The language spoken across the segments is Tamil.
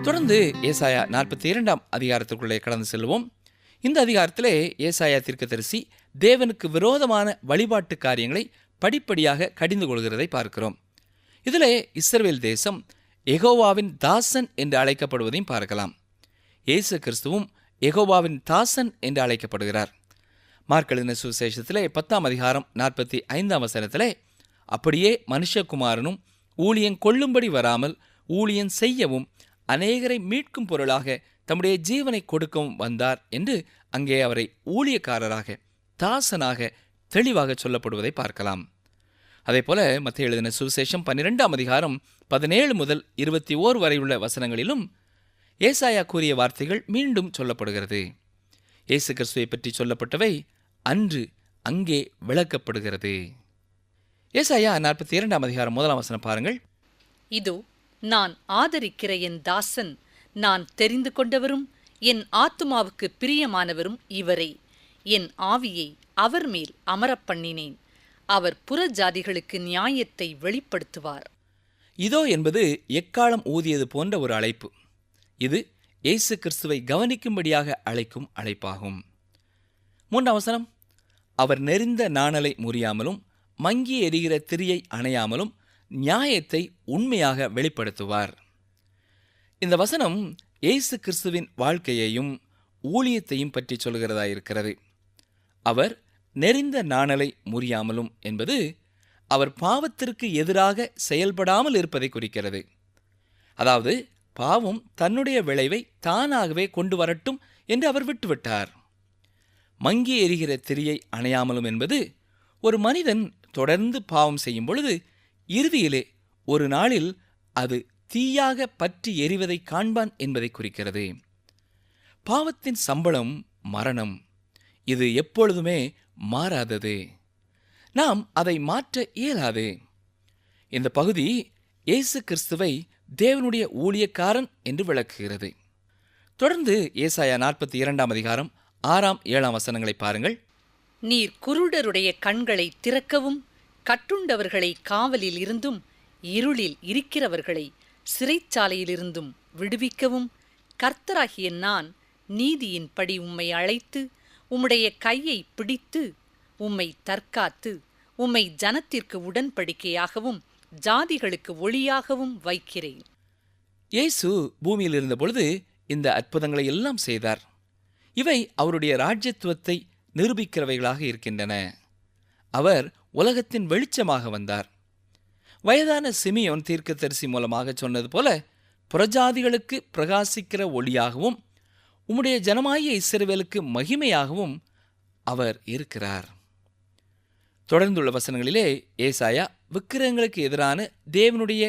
தொடர்ந்து ஏசாயா 42 அதிகாரத்திற்குள்ளே கடந்து செல்வோம். இந்த அதிகாரத்திலே ஏசாயா தீர்க்கதரிசி தேவனுக்கு விரோதமான வழிபாட்டு காரியங்களை படிப்படியாக கடிந்து கொள்கிறதை பார்க்கிறோம். இதிலே இஸ்ரவேல் தேசம் யெகோவாவின் தாசன் என்று அழைக்கப்படுவதையும் பார்க்கலாம். இயேசு கிறிஸ்துவும் யெகோவாவின் தாசன் என்று அழைக்கப்படுகிறார். மார்க் எழுதின சுவிசேஷத்திலே 10 அதிகாரம் 45 வசனத்திலே, அப்படியே மனுஷகுமாரனும் ஊழியன் கொள்ளும்படி வராமல் ஊழியன் செய்யவும் அநேகரை மீட்கும் பொருளாக தம்முடைய ஜீவனை கொடுக்கவும் வந்தார் என்று அங்கே அவரை ஊழியக்காரராக, தாசனாக தெளிவாக சொல்லப்படுவதை பார்க்கலாம். அதேபோல மத்தேயு எழுதின சுவிசேஷம் 12 அதிகாரம் 17 முதல் 21 வரை உள்ள வசனங்களிலும் ஏசாயா கூறிய வார்த்தைகள் மீண்டும் சொல்லப்படுகிறது. இயேசு கிறிஸ்துவை பற்றி சொல்லப்பட்டவை அன்று அங்கே விளக்கப்படுகிறது. ஏசாயா 42 அதிகாரம் 1 வசனம் பாருங்கள். இதோ நான் ஆதரிக்கிற என் தாசன், நான் தெரிந்து கொண்டவரும் என் ஆத்துமாவுக்கு பிரியமானவரும் இவரே. என் ஆவியை அவர் மேல் அமரப் பண்ணினேன். அவர் புறஜாதிகளுக்கு நியாயத்தை வெளிப்படுத்துவார். இதோ என்பது எக்காலம் ஊதியது போன்ற ஒரு அழைப்பு. இது இயேசு கிறிஸ்துவை கவனிக்கும்படியாக அழைக்கும் அழைப்பாகும். 3 வசனம், அவர் நெரிந்த நாணலை முறியாமலும் மங்கி எரிகிற திரியை அணையாமலும் நியாயத்தை உண்மையாக வெளிப்படுத்துவார். இந்த வசனம் இயேசு கிறிஸ்துவின் வாழ்க்கையையும் ஊழியத்தையும் பற்றி சொல்கிறதாயிருக்கிறது. அவர் நெரிந்த நாணலை முறியாமலும் என்பது அவர் பாவத்திற்கு எதிராக செயல்படாமல் இருப்பதை குறிக்கிறது. அதாவது பாவம் தன்னுடைய விளைவை தானாகவே கொண்டு வரட்டும் என்று அவர் விட்டுவிட்டார். மங்கி எரிகிற திரியை அணையாமலும் என்பது ஒரு மனிதன் தொடர்ந்து பாவம் செய்யும் பொழுது இறுதியிலே ஒரு நாளில் அது தீயாக பற்றி எரிவதை காண்பான் என்பதை குறிக்கிறது. பாவத்தின் சம்பளம் மரணம். இது எப்பொழுதுமே மாறாதது. நாம் அதை மாற்ற இயலாது. இந்த பகுதி இயேசு கிறிஸ்துவை தேவனுடைய ஊழியக்காரன் என்று விளக்குகிறது. தொடர்ந்து ஏசாயா 42 அதிகாரம் 6, 7 வசனங்களை பாருங்கள். நீர் குருடருடைய கண்களை திறக்கவும், கட்டுண்டவர்களை காவலில் இருந்தும் இருளில் இருக்கிறவர்களை சிறைச்சாலையிலிருந்தும் விடுவிக்கவும், கர்த்தராகிய நான் நீதியின்படி உம்மை அழைத்து உம்முடைய கையை பிடித்து உம்மை தற்காத்து உம்மை ஜனத்திற்கு உடன்படிக்கையாகவும் ஜாதிகளுக்கு ஒளியாகவும் வைக்கிறேன். இயேசு பூமியில் இருந்தபொழுது இந்த அற்புதங்களை எல்லாம் செய்தார். இவை அவருடைய ராஜ்யத்துவத்தை நிரூபிக்கிறவைகளாக இருக்கின்றன. அவர் உலகத்தின் வெளிச்சமாக வந்தார். வயதான சிமியோன் தீர்க்கதரிசி மூலமாக சொன்னது போல, புறஜாதிகளுக்கு பிரகாசிக்கிற ஒளியாகவும் உம்முடைய ஜனமாகிய இஸ்ரவேலுக்கு மகிமையாகவும் அவர் இருக்கிறார். தொடர்ந்துள்ள வசனங்களிலே ஏசாயா விக்கிரகங்களுக்கு எதிரான தேவனுடைய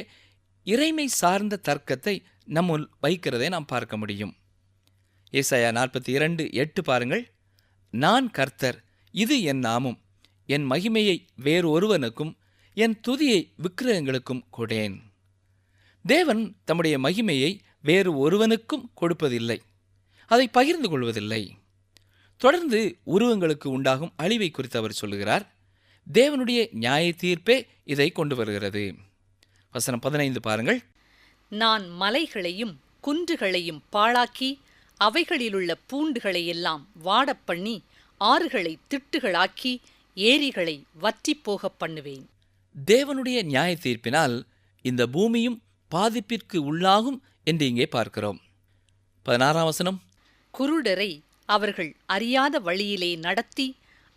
இறைமை சார்ந்த தர்க்கத்தை நம்முள் வைக்கிறதை நாம் பார்க்க முடியும். ஏசாயா 42:8 பாருங்கள். நான் கர்த்தர், இது என் நாமம், என் மகிமையை வேறு ஒருவனுக்கும் என் துதியை விக்கிரகங்களுக்கும் கொடேன். தேவன் தம்முடைய மகிமையை வேறு ஒருவனுக்கும் கொடுப்பதில்லை, அதை பகிர்ந்து கொள்வதில்லை. தொடர்ந்து உருவங்களுக்கு உண்டாகும் அழிவை குறித்து அவர் சொல்லுகிறார். தேவனுடைய நியாய தீர்ப்பே இதை கொண்டு வருகிறது. வசனம் 15 பாருங்கள். நான் மலைகளையும் குன்றுகளையும் பாழாக்கி அவைகளிலுள்ள பூண்டுகளை எல்லாம் வாடப்பண்ணி ஆறுகளை திட்டுகளாக்கி ஏரிகளை வற்றிப்போகப் பண்ணுவேன். தேவனுடைய நியாய தீர்ப்பினால் இந்த பூமியும் பாதிப்பிற்கு உள்ளாகும் என்று இங்கே பார்க்கிறோம். 16 வசனம். குருடரை அவர்கள் அறியாத வழியிலே நடத்தி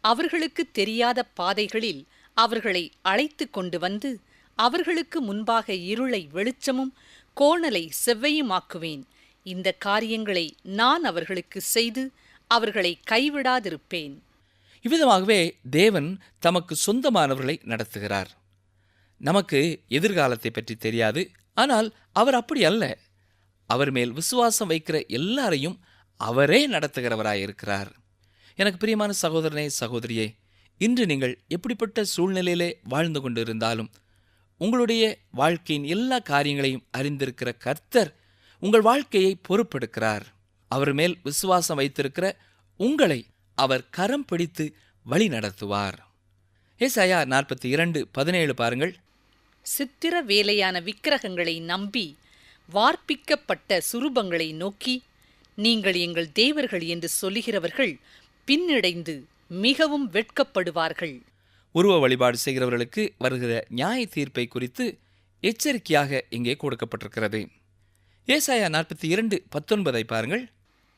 அவர்களுக்கு தெரியாத பாதைகளில் அவர்களை அழைத்து கொண்டு வந்து அவர்களுக்கு முன்பாக இருளை வெளிச்சமும் கோணலை செவ்வையுமாக்குவேன். இந்த காரியங்களை நான் அவர்களுக்கு செய்து அவர்களை கைவிடாதிருப்பேன். இவ்விதமாகவே தேவன் தமக்கு சொந்தமானவர்களை நடத்துகிறார். நமக்கு எதிர்காலத்தை பற்றி தெரியாது, ஆனால் அவர் அப்படி அல்ல. அவர் மேல் விசுவாசம் வைக்கிற எல்லாரையும் அவரே நடத்துகிறவராயிருக்கிறார். எனக்கு பிரியமான சகோதரனே, சகோதரியே, இன்று நீங்கள் எப்படிப்பட்ட சூழ்நிலையிலே வாழ்ந்து கொண்டிருந்தாலும் உங்களுடைய வாழ்க்கையின் எல்லா காரியங்களையும் அறிந்திருக்கிற கர்த்தர் உங்கள் வாழ்க்கையை பொறுப்பெடுக்கிறார். அவர் மேல் விசுவாசம் வைத்திருக்கிற உங்களை அவர் கரம் பிடித்து வழி நடத்துவார். ஏசாயா 42:17 பாருங்கள். சித்திர வேலையான விக்கிரகங்களை நம்பி வார்ப்பிக்கப்பட்ட சுரூபங்களை நோக்கி, நீங்கள் எங்கள் தேவர்கள் என்று சொல்லுகிறவர்கள் பின்னடைந்து மிகவும் வெட்கப்படுவார்கள். உருவ வழிபாடு செய்கிறவர்களுக்கு வருகிற நியாய தீர்ப்பை குறித்து எச்சரிக்கையாக இங்கே கொடுக்கப்பட்டிருக்கிறது. ஏசாயா 42:19 பாருங்கள்.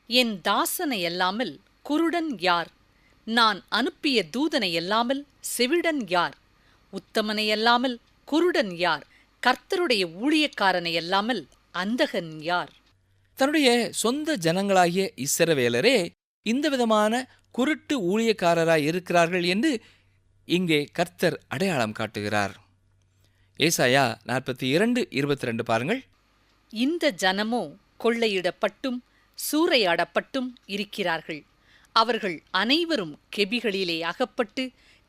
என் தாசனை அல்லாமல் குருடன் யார்? நான் அனுப்பிய தூதனை அல்லாமல் செவிடன் யார்? உத்தமனை அல்லாமல் குருடன் யார்? கர்த்தருடைய ஊழியக்காரனை அல்லாமல் அந்தகன் யார்? தன்னுடைய சொந்த ஜனங்களாகிய இஸ்ரவேலரே இந்த விதமான குருட்டு ஊழியக்காரராய் இருக்கிறார்கள் என்று இங்கே கர்த்தர் அடையாளம் காட்டுகிறார். ஏசாயா 42:22 பாருங்கள். இந்த ஜனமோ கொள்ளையிடப்பட்டும் சூறையாடப்பட்டும் இருக்கிறார்கள். அவர்கள் அனைவரும் கெபிகளிலே அகப்பட்டு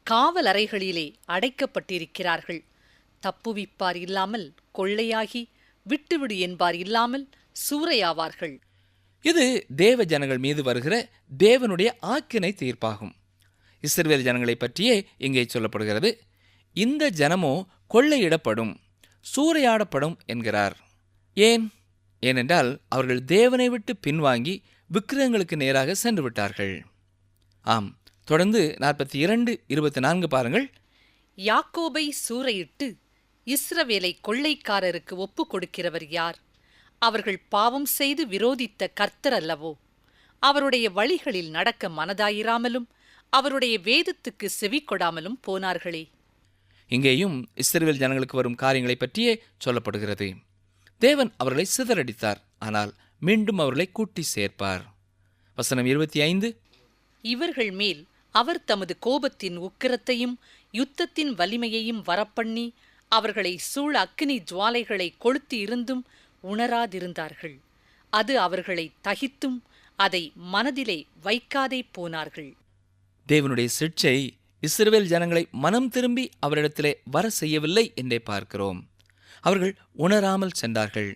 காவலறைகளிலே அடைக்கப்பட்டிருக்கிறார்கள். தப்புவிப்பார் இல்லாமல் கொள்ளையாகி, விட்டுவிடு என்பார் இல்லாமல் சூறையாவார்கள். இது தேவ ஜனங்கள் மீது வருகிற தேவனுடைய ஆக்கினை தீர்ப்பாகும். இஸ்ரவேல் ஜனங்களை பற்றியே இங்கே சொல்லப்படுகிறது. இந்த ஜனமோ கொள்ளையிடப்படும், சூறையாடப்படும் என்கிறார். ஏனென்றால் அவர்கள் தேவனை விட்டு பின்வாங்கி விக்கிரகங்களுக்கு நேராக சென்று விட்டார்கள். ஆம், தொடர்ந்து 42:24 பாருங்கள். யாக்கோபை சூறையிட்டு இஸ்ரவேலை கொள்ளைக்காரருக்கு ஒப்புக் கொடுக்கிறவர் யார்? அவர்கள் பாவம் செய்து விரோதித்த கர்த்தர் அல்லவோ? அவருடைய வழிகளில் நடக்க மனதாயிராமலும் அவருடைய வேதத்துக்கு செவி கொடாமலும் போனார்களே. இங்கேயும் இஸ்ரவேல் ஜனங்களுக்கு வரும் காரியங்களை பற்றியே சொல்லப்படுகிறது. தேவன் அவர்களை சிதறடித்தார், ஆனால் மீண்டும் அவர்களை கூட்டி சேர்ப்பார். வசனம் 25. இவர்கள் மேல் அவர் தமது கோபத்தின் உக்கிரத்தையும் யுத்தத்தின் வலிமையையும் வரப்பண்ணி அவர்களை சூழ அக்கினி ஜுவாலைகளை கொளுத்தி இருந்தும் உணராதிருந்தார்கள். அது அவர்களை தகித்தும் அதை மனதிலே வைக்காதே போனார்கள். தேவனுடைய சிட்சை இஸ்ரவேல் ஜனங்களை மனம் திரும்பி அவரிடத்திலே வர செய்யவில்லை என்றே பார்க்கிறோம். அவர்கள் உணராமல் சென்றார்கள்.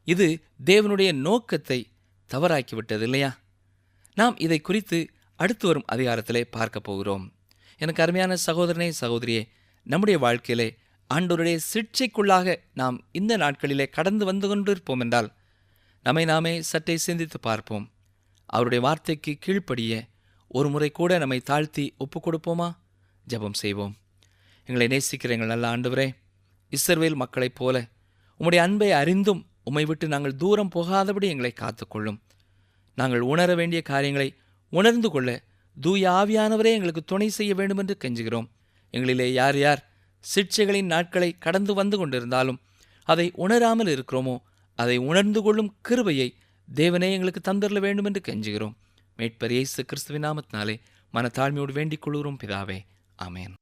இது தேவனுடைய நோக்கத்தை தவறாக்கிவிட்டது இல்லையா? நாம் இதை குறித்து அடுத்து வரும் அதிகாரத்திலே பார்க்க போகிறோம். எனக்கு அருமையான சகோதரனே, சகோதரியே, நம்முடைய வாழ்க்கையிலே ஆண்டவருடைய சிட்சைக்குள்ளாக நாம் இந்த நாட்களிலே கடந்து வந்து கொண்டிருப்போம் என்றால் நம்மை நாமே சற்றே சிந்தித்து பார்ப்போம். அவருடைய வார்த்தைக்கு கீழ்ப்படிய ஒரு முறை கூட நம்மை தாழ்த்தி ஒப்புக் கொடுப்போமா? ஜெபம் செய்வோம். எங்களை நேசிக்கிற எங்கள் நல்ல ஆண்டவரே, இஸ்ரவேல் மக்களைப் போல உம்முடைய அன்பை அறிந்தும் உம்மை விட்டு நாங்கள் தூரம் போகாதபடி எங்களை காத்துக்கொள்ளும். நாங்கள் உணர வேண்டிய காரியங்களை உணர்ந்து கொள்ள தூய ஆவியானவரே எங்களுக்கு துணை செய்ய வேண்டும் என்று கெஞ்சுகிறோம். எங்களிலே யார் யார் சிட்சைகளின் நாட்களை கடந்து வந்து கொண்டிருந்தாலும் அதை உணராமல் இருக்கிறோமோ, அதை உணர்ந்து கொள்ளும் கிருபையை தேவனே எங்களுக்கு தந்தரல வேண்டும் என்று கெஞ்சுகிறோம். மீட்பர் இயேசு கிறிஸ்துவின் நாமத்தினாலே மனத்தாழ்மையோடு வேண்டிக் கொள்கிறோம் பிதாவே. ஆமென்.